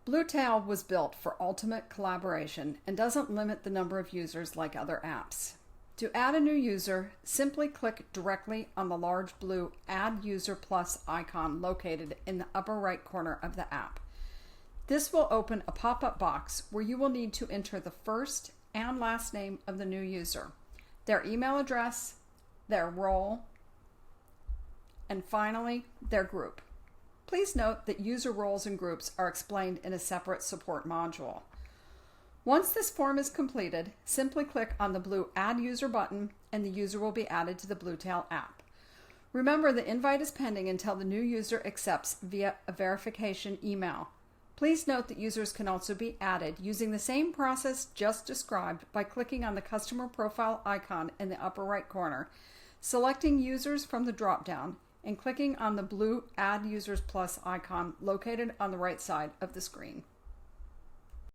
Bluetail was built for ultimate collaboration and doesn't limit the number of users like other apps. To add a new user, simply click directly on the large blue Add User Plus icon located in the upper right corner of the app. This will open a pop-up box where you will need to enter the first and last name of the new user, their email address, their role, and finally, their group. Please note that user roles and groups are explained in a separate support module. Once this form is completed, simply click on the blue Add User button and the user will be added to the Bluetail app. Remember, the invite is pending until the new user accepts via a verification email. Please note that users can also be added using the same process just described by clicking on the customer profile icon in the upper right corner, selecting users from the drop-down, and clicking on the blue Add Users Plus icon located on the right side of the screen.